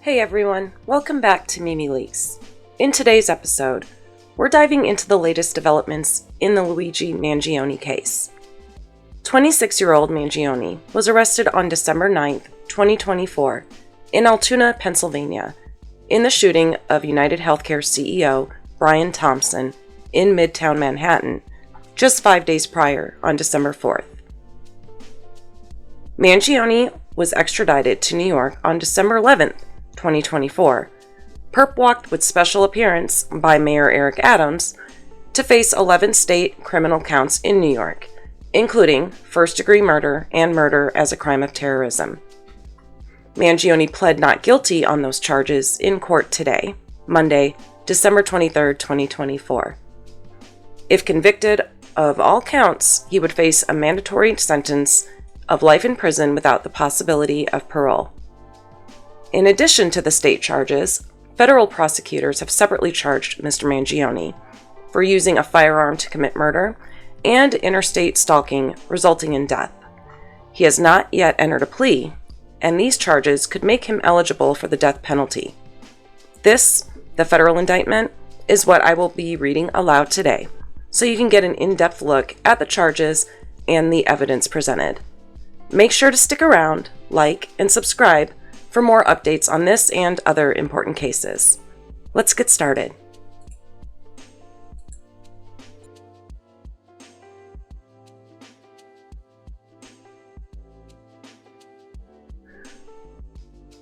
Hey everyone, welcome back to Mimi Leaks. In today's episode, we're diving into the latest developments in the Luigi Mangione case. 26-year-old Mangione was arrested on December 9, 2024, in Altoona, Pennsylvania, in the shooting of United Healthcare CEO Brian Thompson in Midtown Manhattan, just 5 days prior on December 4th. Mangione was extradited to New York on December 11, 2024, perp walked with special appearance by Mayor Eric Adams to face 11 state criminal counts in New York, including first-degree murder and murder as a crime of terrorism. Mangione pled not guilty on those charges in court today, Monday, December 23, 2024. If convicted of all counts, he would face a mandatory sentence of life in prison without the possibility of parole. In addition to the state charges, federal prosecutors have separately charged Mr. Mangione for using a firearm to commit murder and interstate stalking resulting in death. He has not yet entered a plea, and these charges could make him eligible for the death penalty. This, the federal indictment, is what I will be reading aloud today, so you can get an in-depth look at the charges and the evidence presented. Make sure to stick around, like, and subscribe for more updates on this and other important cases. Let's get started.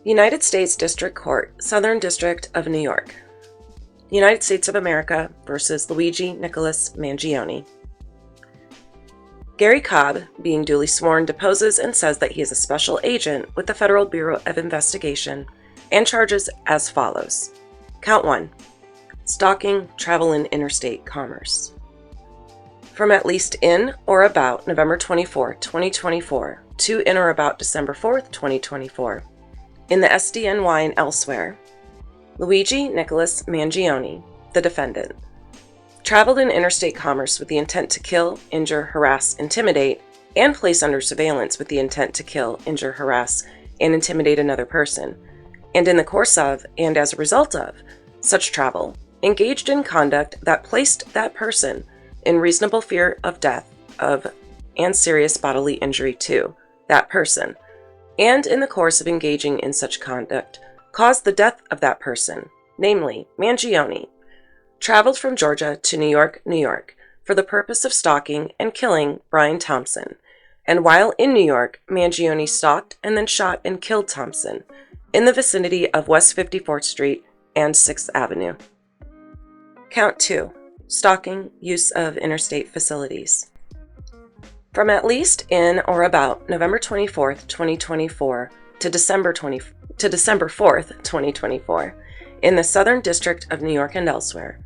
United States District Court, Southern District of New York. United States of America versus Luigi Nicholas Mangione. Gary Cobb, being duly sworn, deposes and says that he is a special agent with the Federal Bureau of Investigation and charges as follows. Count 1. Stalking, travel in interstate commerce. From at least in or about November 24, 2024 to in or about December 4, 2024, in the SDNY and elsewhere, Luigi Nicholas Mangione, the defendant, traveled in interstate commerce with the intent to kill, injure, harass, intimidate, and place under surveillance with the intent to kill, injure, harass, and intimidate another person, and in the course of, and as a result of, such travel, engaged in conduct that placed that person in reasonable fear of death of and serious bodily injury to that person, and in the course of engaging in such conduct, caused the death of that person, namely, Mangione, traveled from Georgia to New York, New York, for the purpose of stalking and killing Brian Thompson, and while in New York, Mangione stalked and then shot and killed Thompson in the vicinity of West 54th Street and 6th Avenue. Count 2. Stalking, use of interstate facilities. From at least in or about November 24, 2024 to December 4, 2024, in the Southern District of New York and elsewhere,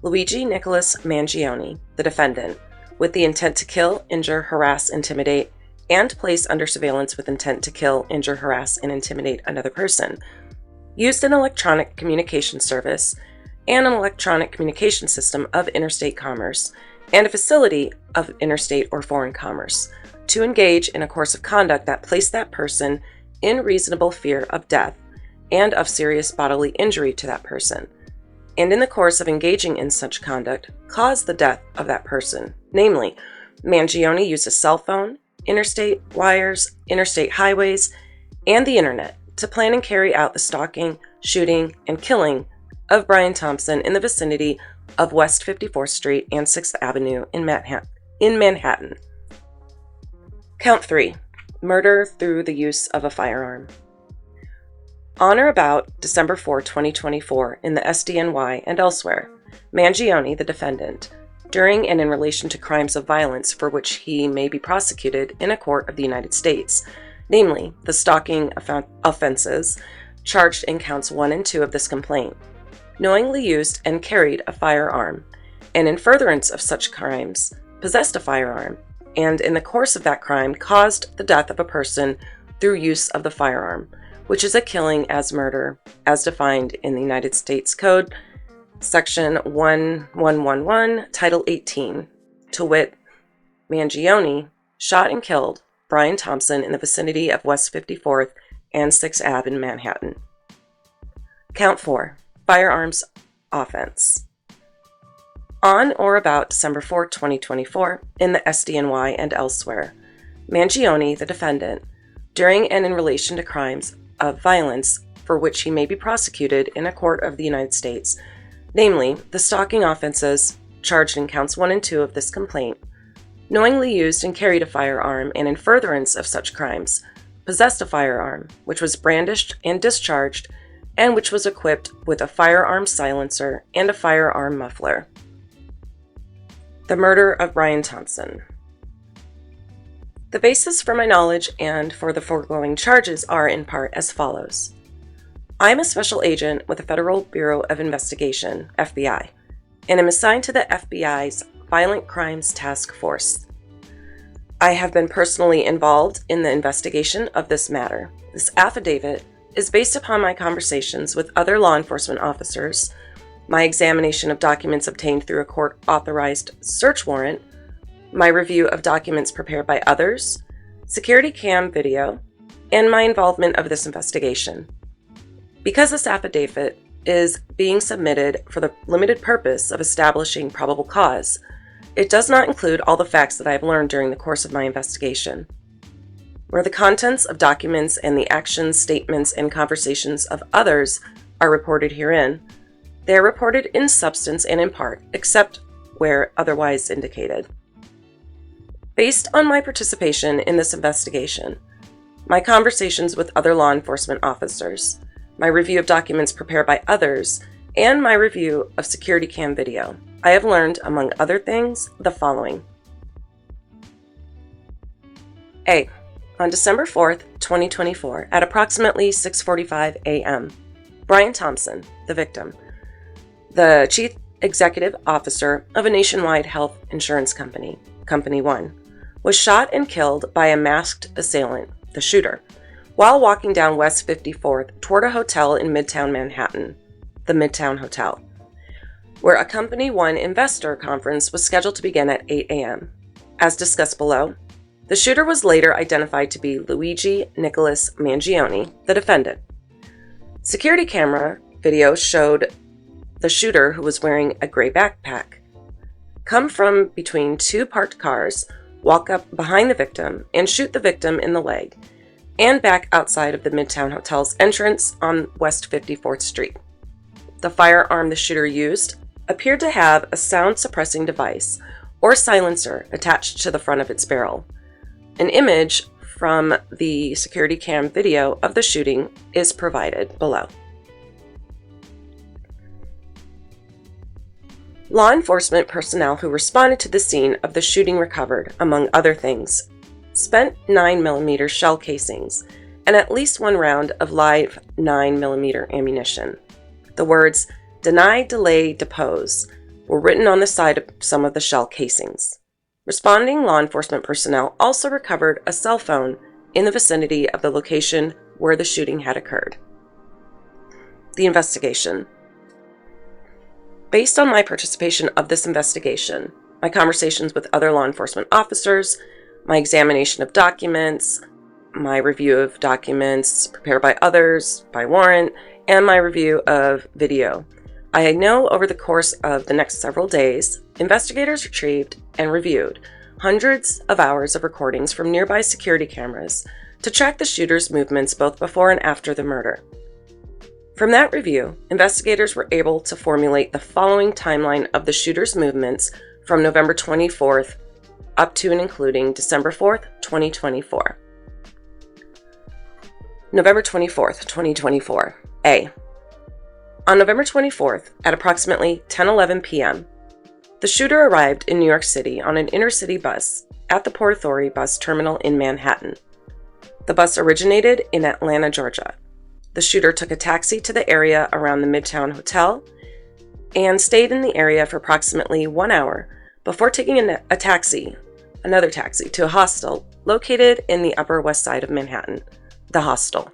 Luigi Nicholas Mangione, the defendant, with the intent to kill, injure, harass, intimidate, and place under surveillance with intent to kill, injure, harass, and intimidate another person, used an electronic communication service and an electronic communication system of interstate commerce and a facility of interstate or foreign commerce to engage in a course of conduct that placed that person in reasonable fear of death and of serious bodily injury to that person, and in the course of engaging in such conduct, caused the death of that person. Namely, Mangione used a cell phone, interstate wires, interstate highways, and the internet to plan and carry out the stalking, shooting, and killing of Brian Thompson in the vicinity of West 54th Street and 6th Avenue in Manhattan. Count 3. Murder through the use of a firearm. On or about December 4, 2024, in the SDNY and elsewhere, Mangione, the defendant, during and in relation to crimes of violence for which he may be prosecuted in a court of the United States, namely the stalking offenses charged in counts 1 and 2 of this complaint, knowingly used and carried a firearm, and in furtherance of such crimes, possessed a firearm, and in the course of that crime caused the death of a person through use of the firearm, which is a killing as murder, as defined in the United States Code, Section 1111, Title 18, to wit, Mangione shot and killed Brian Thompson in the vicinity of West 54th and 6th Ave in Manhattan. Count 4. Firearms offense. On or about December 4, 2024, in the SDNY and elsewhere, Mangione, the defendant, during and in relation to crimes of violence for which he may be prosecuted in a court of the United States, namely the stalking offenses charged in counts 1 and 2 of this complaint, knowingly used and carried a firearm, and in furtherance of such crimes, possessed a firearm, which was brandished and discharged, and which was equipped with a firearm silencer and a firearm muffler. The murder of Brian Thompson. The basis for my knowledge and for the foregoing charges are in part as follows. I am a special agent with the Federal Bureau of Investigation, FBI, and am assigned to the FBI's Violent Crimes Task Force. I have been personally involved in the investigation of this matter. This affidavit is based upon my conversations with other law enforcement officers, my examination of documents obtained through a court-authorized search warrant, my review of documents prepared by others, security cam video, and my involvement of this investigation. Because this affidavit is being submitted for the limited purpose of establishing probable cause, it does not include all the facts that I have learned during the course of my investigation. Where the contents of documents and the actions, statements, and conversations of others are reported herein, they are reported in substance and in part, except where otherwise indicated. Based on my participation in this investigation, my conversations with other law enforcement officers, my review of documents prepared by others, and my review of security cam video, I have learned, among other things, the following. A. On December 4th, 2024, at approximately 6:45 a.m., Brian Thompson, the victim, the chief executive officer of a nationwide health insurance company, Company 1, was shot and killed by a masked assailant, the shooter, while walking down West 54th toward a hotel in Midtown Manhattan, the Midtown Hotel, where a Company 1 investor conference was scheduled to begin at 8 a.m. As discussed below, the shooter was later identified to be Luigi Nicholas Mangione, the defendant. Security camera video showed the shooter, who was wearing a gray backpack, come from between two parked cars, walk up behind the victim, and shoot the victim in the leg, and back outside of the Midtown Hotel's entrance on West 54th Street. The firearm the shooter used appeared to have a sound-suppressing device or silencer attached to the front of its barrel. An image from the security cam video of the shooting is provided below. Law enforcement personnel who responded to the scene of the shooting recovered, among other things, spent 9mm shell casings and at least one round of live 9mm ammunition. The words, "Deny, delay, depose," were written on the side of some of the shell casings. Responding law enforcement personnel also recovered a cell phone in the vicinity of the location where the shooting had occurred. The investigation. Based on my participation of this investigation, my conversations with other law enforcement officers, my examination of documents, my review of documents prepared by others, by warrant, and my review of video, I know over the course of the next several days, investigators retrieved and reviewed hundreds of hours of recordings from nearby security cameras to track the shooter's movements both before and after the murder. From that review, investigators were able to formulate the following timeline of the shooter's movements from November 24th up to and including December 4th, 2024. November 24th, 2024. A. On November 24th, at approximately 10:11 p.m., the shooter arrived in New York City on an intercity bus at the Port Authority bus terminal in Manhattan. The bus originated in Atlanta, Georgia. The shooter took a taxi to the area around the Midtown Hotel and stayed in the area for approximately 1 hour before taking another taxi, to a hostel located in the Upper West Side of Manhattan, the Hostel.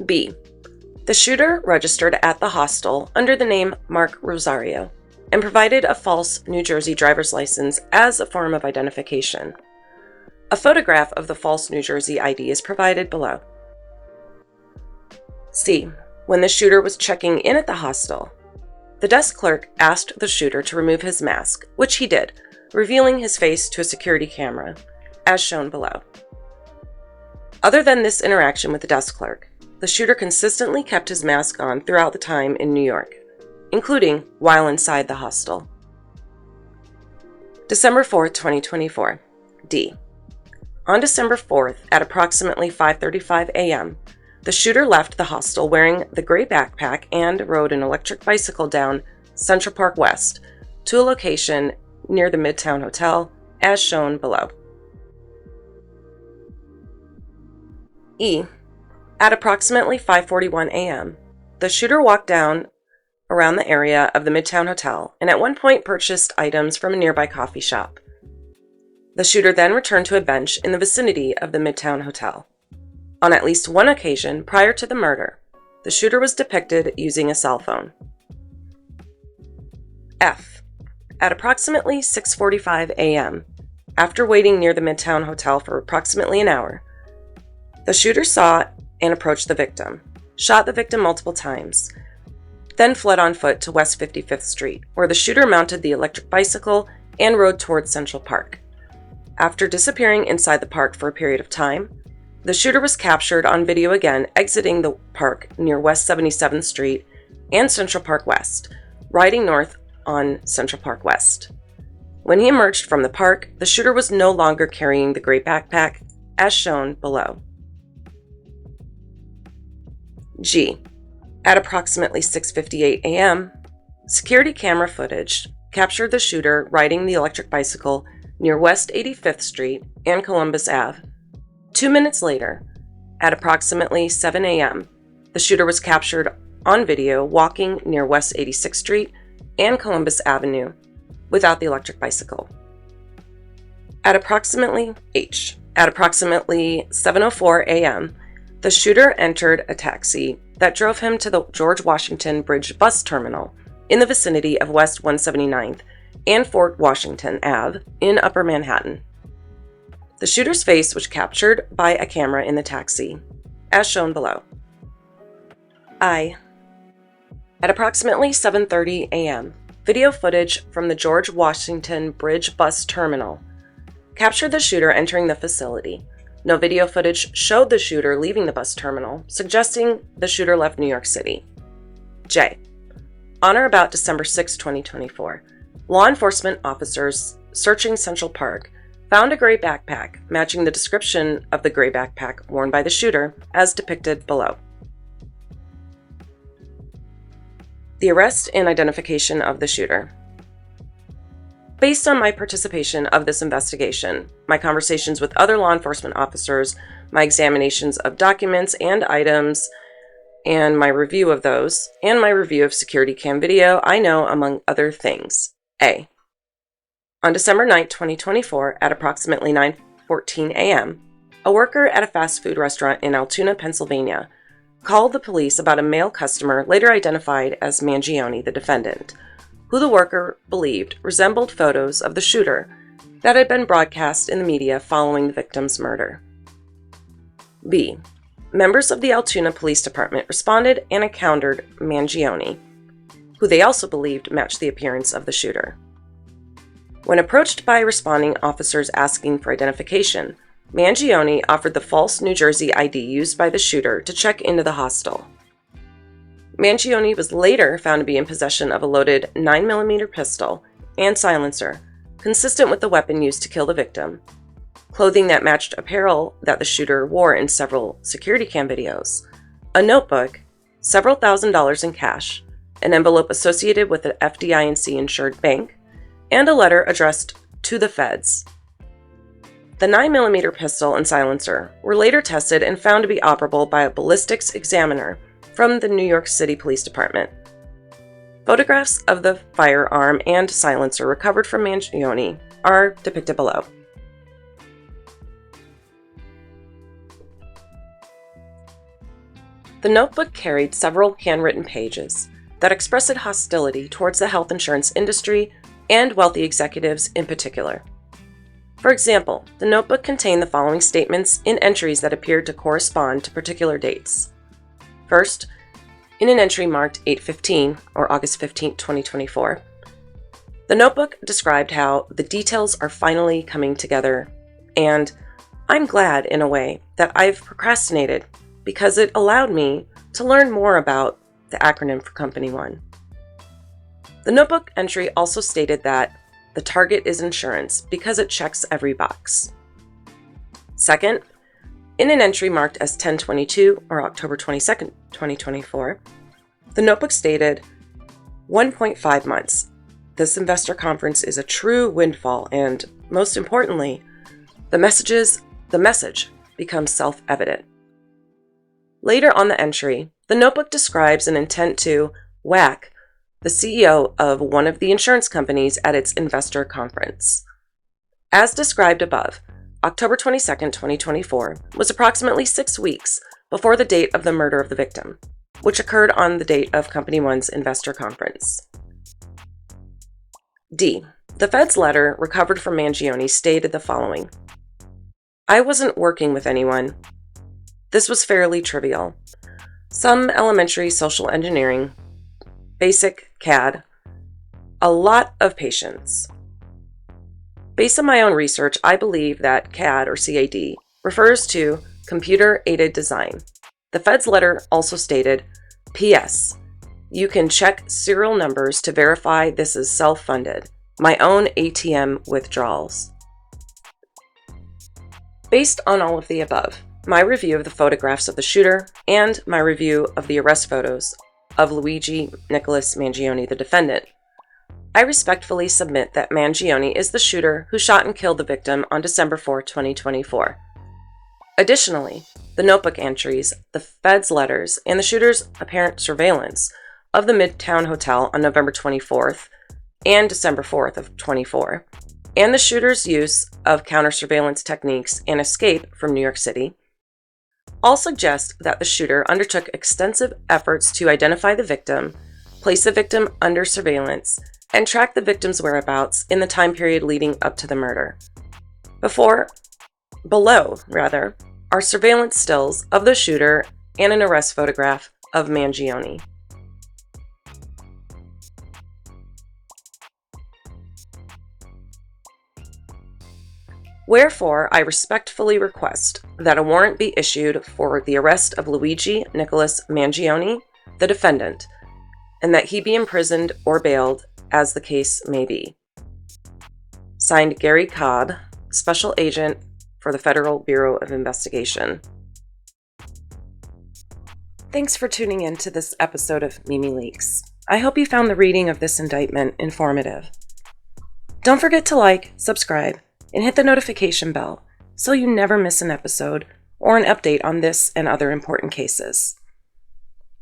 B. The shooter registered at the hostel under the name Mark Rosario and provided a false New Jersey driver's license as a form of identification. A photograph of the false New Jersey ID is provided below. C. When the shooter was checking in at the hostel, the desk clerk asked the shooter to remove his mask, which he did, revealing his face to a security camera, as shown below. Other than this interaction with the desk clerk, the shooter consistently kept his mask on throughout the time in New York, including while inside the hostel. December 4th, 2024. D. On December 4th, at approximately 5:35 a.m., the shooter left the hostel wearing the gray backpack and rode an electric bicycle down Central Park West to a location near the Midtown Hotel, as shown below. E. At approximately 5:41 a.m., the shooter walked down around the area of the Midtown Hotel and at one point purchased items from a nearby coffee shop. The shooter then returned to a bench in the vicinity of the Midtown Hotel. On at least one occasion prior to the murder, the shooter was depicted using a cell phone. F. At approximately 6:45 a.m., after waiting near the Midtown Hotel for approximately an hour, the shooter saw and approached the victim, shot the victim multiple times, then fled on foot to West 55th Street, where the shooter mounted the electric bicycle and rode towards Central Park. After disappearing inside the park for a period of time, the shooter was captured on video again exiting the park near West 77th Street and Central Park West, riding north on Central Park West. When he emerged from the park, the shooter was no longer carrying the gray backpack, as shown below. G. At approximately 6:58 a.m., security camera footage captured the shooter riding the electric bicycle near West 85th Street and Columbus Ave. 2 minutes later, at approximately 7 a.m., the shooter was captured on video walking near West 86th Street and Columbus Avenue without the electric bicycle. At approximately 7:04 a.m., the shooter entered a taxi that drove him to the George Washington Bridge bus terminal in the vicinity of West 179th and Fort Washington Ave in Upper Manhattan. The shooter's face was captured by a camera in the taxi, as shown below. I. At approximately 7:30 a.m., video footage from the George Washington Bridge bus terminal captured the shooter entering the facility. No video footage showed the shooter leaving the bus terminal, suggesting the shooter left New York City. J. On or about December 6, 2024, law enforcement officers searching Central Park found a gray backpack matching the description of the gray backpack worn by the shooter, as depicted below. The arrest and identification of the shooter. Based on my participation of this investigation, my conversations with other law enforcement officers, my examinations of documents and items, and my review of those, and my review of security cam video, I know, among other things. A. On December 9, 2024, at approximately 9:14 a.m., a worker at a fast food restaurant in Altoona, Pennsylvania, called the police about a male customer later identified as Mangione, the defendant, who the worker believed resembled photos of the shooter that had been broadcast in the media following the victim's murder. B. Members of the Altoona Police Department responded and encountered Mangione, who they also believed matched the appearance of the shooter. When approached by responding officers asking for identification, Mangione offered the false New Jersey ID used by the shooter to check into the hostel. Mangione was later found to be in possession of a loaded 9mm pistol and silencer, consistent with the weapon used to kill the victim, clothing that matched apparel that the shooter wore in several security cam videos, a notebook, several $1,000s in cash, an envelope associated with an FDIC insured bank, and a letter addressed to the feds. The 9mm pistol and silencer were later tested and found to be operable by a ballistics examiner from the New York City Police Department. Photographs of the firearm and silencer recovered from Mangione are depicted below. The notebook carried several handwritten pages that expressed hostility towards the health insurance industry and wealthy executives in particular. For example, the notebook contained the following statements in entries that appeared to correspond to particular dates. First, in an entry marked 8/15, or August 15, 2024. The notebook described how the details are finally coming together, and I'm glad, in a way, that I've procrastinated because it allowed me to learn more about the acronym for Company One. The notebook entry also stated that the target is insurance because it checks every box. Second, in an entry marked as 10/22, or October 22nd, 2024, the notebook stated 1.5 months. This investor conference is a true windfall, and most importantly, the message becomes self-evident. Later on the entry, the notebook describes an intent to whack the CEO of one of the insurance companies at its investor conference. As described above, October 22nd, 2024 was approximately 6 weeks before the date of the murder of the victim, which occurred on the date of Company One's investor conference. D. The Fed's letter recovered from Mangione stated the following: I wasn't working with anyone. This was fairly trivial. Some elementary social engineering, basic CAD, a lot of patience. Based on my own research, I believe that CAD, or CAD, refers to computer-aided design. The Fed's letter also stated, P.S. You can check serial numbers to verify this is self-funded. My own ATM withdrawals. Based on all of the above, my review of the photographs of the shooter, and my review of the arrest photos of Luigi Nicholas Mangione, the defendant, I respectfully submit that Mangione is the shooter who shot and killed the victim on December 4, 2024. Additionally, the notebook entries, the Fed's letters, and the shooter's apparent surveillance of the Midtown Hotel on November 24th and December 4th of 24, and the shooter's use of counter-surveillance techniques and escape from New York City, all suggest that the shooter undertook extensive efforts to identify the victim, place the victim under surveillance, and track the victim's whereabouts in the time period leading up to the murder. Below, are surveillance stills of the shooter and an arrest photograph of Mangione. Wherefore, I respectfully request that a warrant be issued for the arrest of Luigi Nicholas Mangione, the defendant, and that he be imprisoned or bailed as the case may be. Signed, Gary Cobb, Special Agent for the Federal Bureau of Investigation. Thanks for tuning in to this episode of Mimi Leaks. I hope you found the reading of this indictment informative. Don't forget to like, subscribe, and hit the notification bell so you never miss an episode or an update on this and other important cases.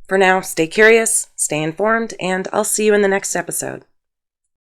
For now, stay curious, stay informed, and I'll see you in the next episode.